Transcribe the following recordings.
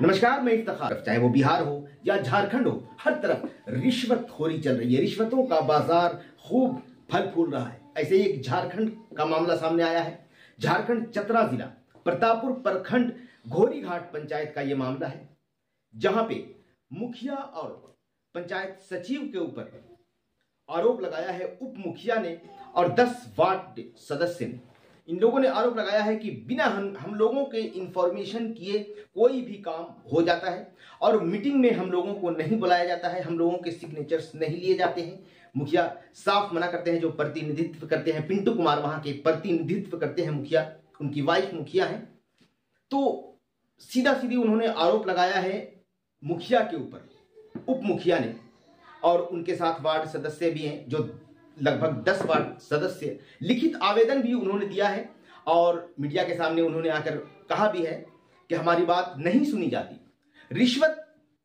नमस्कार, मैं इफ्तिखार। चाहे वो बिहार हो या झारखंड हो, हर तरफ रिश्वतखोरी चल रही है। रिश्वतों का बाजार खूब फल फूल रहा है। ऐसे ही एक झारखंड का मामला सामने आया है। झारखंड चतरा जिला प्रतापपुर प्रखंड घोरीघाट पंचायत का यह मामला है, जहां पे मुखिया और पंचायत सचिव के ऊपर आरोप लगाया है उप मुखिया ने और 10 वार्ड सदस्य ने। इन लोगों ने आरोप लगाया है कि बिना हम लोगों के इंफॉर्मेशन किए कोई भी काम हो जाता है और मीटिंग में हम लोगों को नहीं बुलाया जाता है, हम लोगों के सिग्नेचर्स नहीं लिए जाते हैं। मुखिया साफ मना करते हैं। जो प्रतिनिधित्व करते हैं, पिंटू कुमार वहां के प्रतिनिधित्व करते हैं मुखिया, उनकी वाइफ मुखिया है। तो सीधा सीधी उन्होंने आरोप लगाया है मुखिया के ऊपर, उप मुखिया ने, और उनके साथ वार्ड सदस्य भी हैं, जो लगभग 10 वार्ड सदस्य। लिखित आवेदन भी उन्होंने दिया है और मीडिया के सामने उन्होंने आकर कहा भी है कि हमारी बात नहीं सुनी जाती। रिश्वत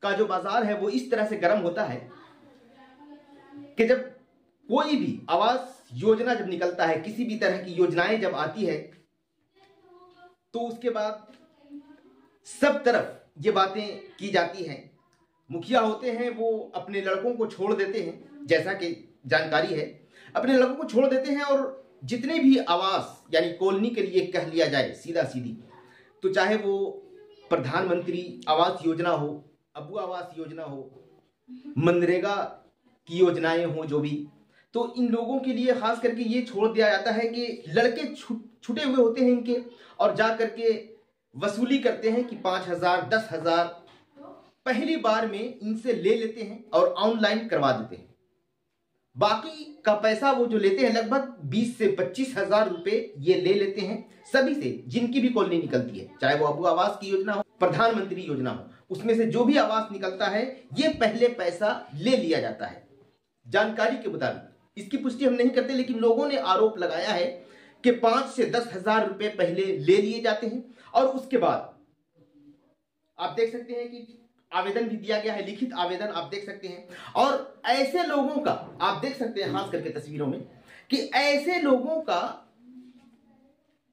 का जो बाजार है वो इस तरह से गर्म होता है कि जब कोई भी आवास योजना जब निकलता है, किसी भी तरह की योजनाएं जब आती है, तो उसके बाद सब तरफ ये बातें की जाती हैं। मुखिया होते हैं वो अपने लड़कों को छोड़ देते हैं, जैसा कि जानकारी है, अपने लड़कों को छोड़ देते हैं और जितने भी आवास यानी कॉलोनी के लिए कह लिया जाए सीधा सीधी, तो चाहे वो प्रधानमंत्री आवास योजना हो, अबू आवास योजना हो, मनरेगा की योजनाएं हो, जो भी, तो इन लोगों के लिए खास करके ये छोड़ दिया जाता है कि लड़के छुटे हुए होते हैं इनके, और जा करके वसूली करते हैं कि 5,000 10,000 पहली बार में इनसे ले लेते हैं और ऑनलाइन करवा देते हैं। बाकी का पैसा वो जो लेते हैं, लगभग 20 से 25,000 रुपए ये ले लेते हैं सभी से, जिनकी भी कॉलोनी निकलती है, चाहे वो अबू आवास की योजना हो, प्रधानमंत्री योजना हो, उसमें से जो भी आवास निकलता है ये पहले पैसा ले लिया जाता है। जानकारी के मुताबिक, इसकी पुष्टि हम नहीं करते, लेकिन लोगों ने आरोप लगाया है कि 5 से 10,000 रुपए पहले ले लिए जाते हैं और उसके बाद आप देख सकते हैं कि आवेदन भी दिया गया है, लिखित आवेदन आप देख सकते हैं। और ऐसे लोगों का आप देख सकते हैं खास करके तस्वीरों में कि ऐसे लोगों का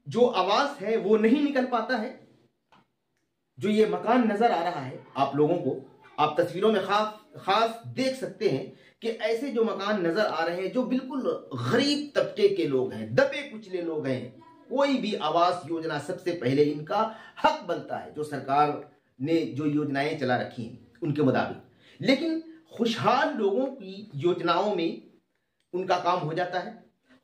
जो आवास है वो नहीं निकल पाता है। जो ये मकान नजर आ रहा है आप लोगों को, आप तस्वीरों में खास देख सकते हैं कि ऐसे जो मकान नजर आ रहे हैं, जो बिल्कुल गरीब तबके के लोग हैं, दबे कुचले लोग हैं, कोई भी आवास योजना सबसे पहले इनका हक बनता है, जो सरकार ने जो योजनाएं चला रखी हैं उनके मुताबिक। लेकिन खुशहाल लोगों की योजनाओं में उनका काम हो जाता है,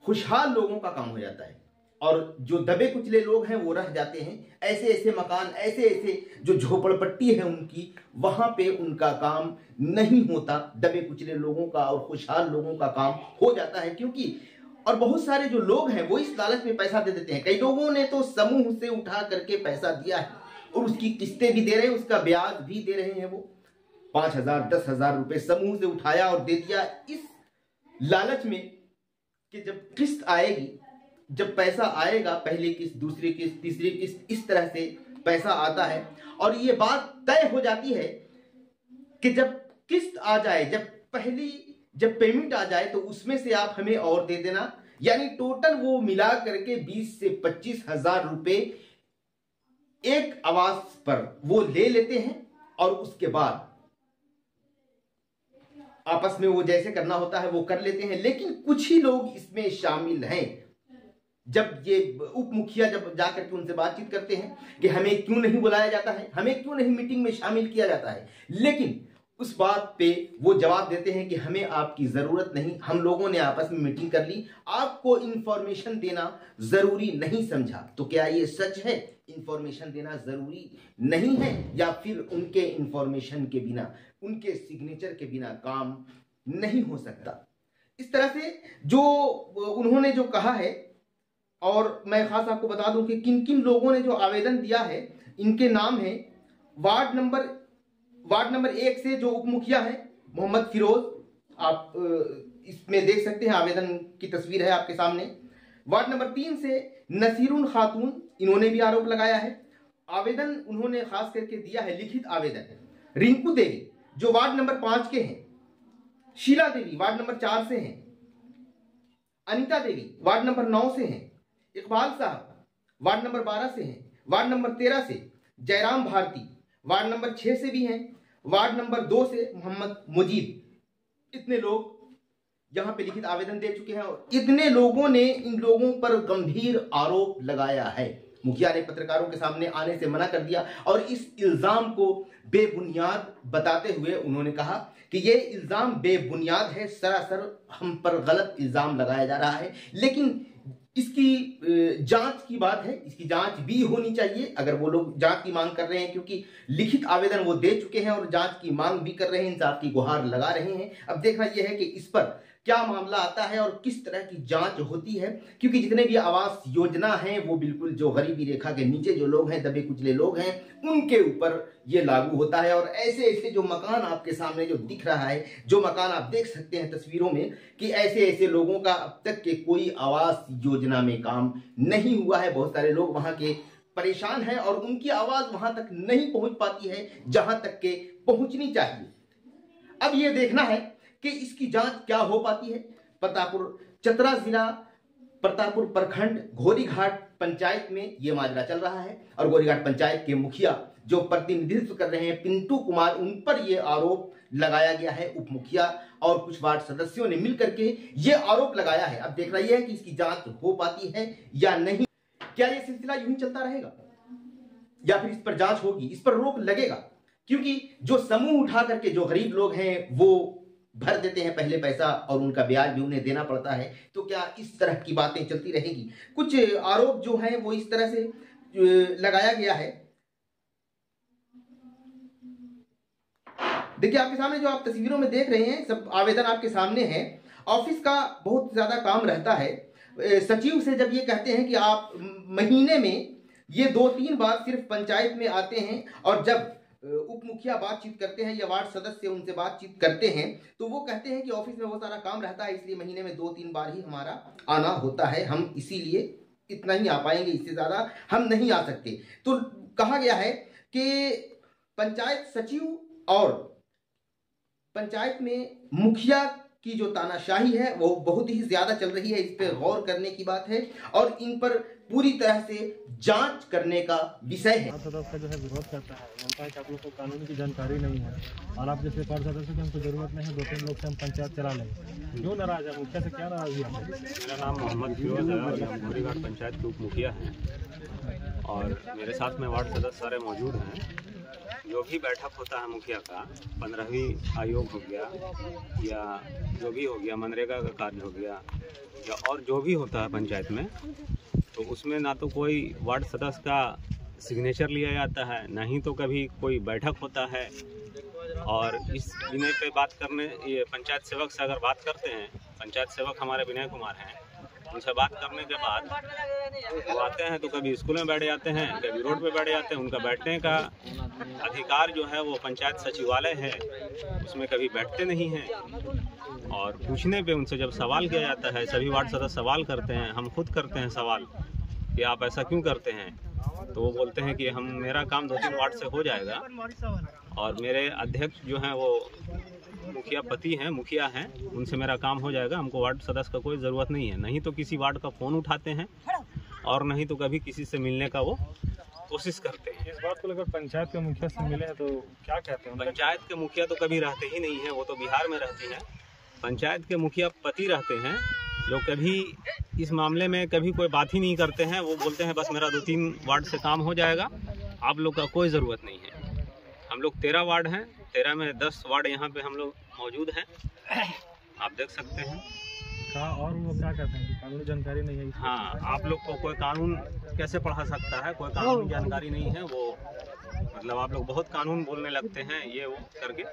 खुशहाल लोगों का काम हो जाता है, और जो दबे कुचले लोग हैं वो रह जाते हैं। ऐसे ऐसे मकान, ऐसे ऐसे जो झोपड़पट्टी है उनकी, वहां पे उनका काम नहीं होता। दबे कुचले लोगों का और खुशहाल लोगों का काम हो जाता है, क्योंकि और बहुत सारे जो लोग हैं वो इस लालच में पैसा दे देते हैं। कई लोगों ने तो समूह से उठा करके पैसा दिया है और उसकी किस्तें भी दे रहे हैं, उसका ब्याज भी दे रहे हैं। वो 5,000 10,000 रुपए समूह से उठाया और दे दिया, इस लालच में कि जब किस्त आएगी, जब पैसा आएगा, पहली किस्त, दूसरी किस्त, तीसरी किस्त, इस तरह से पैसा आता है। और ये बात तय हो जाती है कि जब किस्त आ जाए, जब पेमेंट आ जाए, तो उसमें से आप हमें और दे देना। यानी टोटल वो मिला करके 20 से 25,000 रुपए एक आवास पर वो ले लेते हैं और उसके बाद आपस में वो जैसे करना होता है वो कर लेते हैं। लेकिन कुछ ही लोग इसमें शामिल हैं। जब ये उप मुखिया जब जाकर के उनसे बातचीत करते हैं कि हमें क्यों नहीं बुलाया जाता है, हमें क्यों नहीं मीटिंग में शामिल किया जाता है, लेकिन उस बात पे वो जवाब देते हैं कि हमें आपकी जरूरत नहीं, हम लोगों ने आपस में मीटिंग कर ली, आपको इंफॉर्मेशन देना जरूरी नहीं समझा। तो क्या ये सच है? इंफॉर्मेशन देना जरूरी नहीं है, या फिर उनके इंफॉर्मेशन के बिना, उनके सिग्नेचर के बिना काम नहीं हो सकता? इस तरह से जो उन्होंने जो कहा है, और मैं खास आपको बता दूं कि किन किन लोगों ने जो आवेदन दिया है, इनके नाम है वार्ड नंबर 1 से जो उप मुखिया है मोहम्मद फिरोज, आप इसमें देख सकते हैं, आवेदन की तस्वीर है आपके सामने। वार्ड नंबर 3 से नसीरुन खातून, इन्होंने भी आरोप लगाया है। आवेदन उन्होंने खास करके दिया है लिखित आवेदन। रिंकू देवी जो वार्ड नंबर 5 के हैं, शीला देवी वार्ड नंबर 4 से हैं, अनिता देवी वार्ड नंबर 9 से हैं, इकबाल साहब वार्ड नंबर 12 से हैं, वार्ड नंबर 13 से जयराम भारती वार्ड नंबर 6 से भी हैं, वार्ड नंबर 2 से मोहम्मद मुजीब। इतने लोग यहां पे लिखित आवेदन दे चुके हैं और इतने लोगों ने इन लोगों पर गंभीर आरोप लगाया है। मुखिया ने पत्रकारों के सामने आने से मना कर दिया और इस इल्जाम को बेबुनियाद बताते हुए उन्होंने कहा कि ये इल्जाम बेबुनियाद है, सरासर हम पर गलत इल्जाम लगाया जा रहा है, लेकिन इसकी जांच की बात है, इसकी जांच भी होनी चाहिए। अगर वो लोग जांच की मांग कर रहे हैं, क्योंकि लिखित आवेदन वो दे चुके हैं और जांच की मांग भी कर रहे हैं, इंसाफ की गुहार लगा रहे हैं। अब देखना यह है कि इस पर क्या मामला आता है और किस तरह की जांच होती है, क्योंकि जितने भी आवास योजना हैं वो बिल्कुल जो गरीबी रेखा के नीचे जो लोग हैं, दबे कुचले लोग हैं, उनके ऊपर ये लागू होता है। और ऐसे ऐसे जो मकान आपके सामने जो दिख रहा है, जो मकान आप देख सकते हैं तस्वीरों में, कि ऐसे ऐसे लोगों का अब तक के कोई आवास योजना में काम नहीं हुआ है। बहुत सारे लोग वहां के परेशान हैं और उनकी आवाज वहां तक नहीं पहुंच पाती है जहां तक के पहुंचनी चाहिए। अब ये देखना है कि इसकी जांच क्या हो पाती है। प्रतापपुर चतरा जिला, प्रतापपुर प्रखंड, घोरीघाट पंचायत में यह माजरा चल रहा है और घोरीघाट पंचायत के मुखिया जो प्रतिनिधित्व कर रहे हैं पिंटू कुमार, उन पर यह आरोप लगाया गया है। उप मुखिया और कुछ वार्ड सदस्यों ने मिलकर के यह आरोप लगाया है। अब देख रही है कि इसकी जांच हो पाती है या नहीं। क्या यह सिलसिला यूं ही चलता रहेगा या फिर इस पर जांच होगी, इस पर रोक लगेगा? क्योंकि जो समूह उठा करके जो गरीब लोग हैं वो भर देते हैं पहले पैसा और उनका ब्याज भी उन्हें देना पड़ता है, तो क्या इस तरह की बातें चलती रहेगी? कुछ आरोप जो हैं वो इस तरह से लगाया गया है। देखिए आपके सामने जो आप तस्वीरों में देख रहे हैं, सब आवेदन आपके सामने हैं। ऑफिस का बहुत ज्यादा काम रहता है। सचिव से जब ये कहते हैं कि आप महीने में ये 2-3 बार सिर्फ पंचायत में आते हैं और जब उप मुखिया बातचीत करते हैं या वार्ड सदस्य उनसे बातचीत करते हैं तो वो कहते हैं कि ऑफिस में बहुत सारा काम रहता है, इसलिए महीने में 2-3 बार ही हमारा आना होता है, हम इसीलिए इतना ही आ पाएंगे, इससे ज्यादा हम नहीं आ सकते। तो कहा गया है कि पंचायत सचिव और पंचायत में मुखिया की जो तानाशाही है वो बहुत ही ज्यादा चल रही है। इस पर गौर करने की बात है और इन पर पूरी तरह से जांच करने का विषय है। सदस्य का जो है विरोध करता है, बोलता है कि आप लोग को कानून की जानकारी नहीं है और आप जैसे वार्ड सदस्य की हमको जरूरत नहीं है, 2-3 लोग से हम पंचायत चला लेंगे। क्यों नाराज है? मुखिया से क्या नाराजगी है? मेरा नाम मोहम्मद फिरोज है और हम घोरीघाट पंचायत के उप मुखिया हैं और मेरे साथ में वार्ड सदस्य सारे मौजूद हैं। जो भी बैठक होता है मुखिया का, 15वीं आयोग हो गया या जो भी हो गया, मनरेगा का कार्य हो गया या और जो भी होता है पंचायत में, तो उसमें ना तो कोई वार्ड सदस्य का सिग्नेचर लिया जाता है, ना ही तो कभी कोई बैठक होता है। और इस विनय पे बात करने, ये पंचायत सेवक से अगर बात करते हैं, पंचायत सेवक हमारे विनय कुमार हैं, उनसे बात करने के बाद वो आते हैं तो कभी स्कूल में बैठ जाते हैं, कभी रोड पे बैठ जाते हैं। उनका बैठने का अधिकार जो है वो पंचायत सचिवालय है, उसमें कभी बैठते नहीं हैं। और पूछने पे उनसे जब सवाल किया जाता है, सभी वार्ड सदस्य सवाल करते हैं, हम खुद करते हैं सवाल कि आप ऐसा क्यों करते हैं, तो वो बोलते हैं कि मेरा काम 2-3 वार्ड से हो जाएगा और मेरे अध्यक्ष जो हैं वो मुखिया पति हैं, मुखिया हैं, उनसे मेरा काम हो जाएगा, हमको वार्ड सदस्य का कोई ज़रूरत नहीं है। नहीं तो किसी वार्ड का फ़ोन उठाते हैं और नहीं तो कभी किसी से मिलने का वो कोशिश करते हैं। इस बात को लेकर पंचायत के मुखिया से मिले तो क्या कहते हैं? पंचायत के मुखिया तो कभी रहते ही नहीं है, वो तो बिहार में रहती हैं। पंचायत के मुखिया पति रहते हैं जो कभी इस मामले में कभी कोई बात ही नहीं करते हैं। वो बोलते हैं बस मेरा 2-3 वार्ड से काम हो जाएगा, आप लोग का कोई ज़रूरत नहीं है। हम लोग 13 वार्ड हैं, 13 में 10 वार्ड यहाँ पे हम लोग मौजूद हैं, आप देख सकते हैं। कहा और वो क्या कहते हैं कि कानूनी जानकारी नहीं है? हाँ, आप लोग को कोई कानून कैसे पढ़ा सकता है, कोई कानूनी जानकारी नहीं है। वो मतलब आप लोग बहुत कानून बोलने लगते हैं, ये वो करके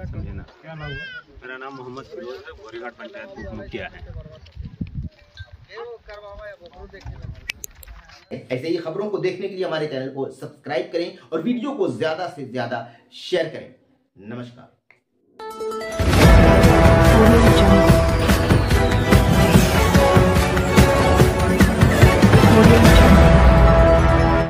समझे ना। क्या नाम है? मेरा नाम मोहम्मद फिरोज है, घोरीघाट पंचायत के उप मुखिया है। ऐसे ही खबरों को देखने के लिए हमारे चैनल को सब्सक्राइब करें और वीडियो को ज्यादा से ज्यादा शेयर करें। नमस्कार।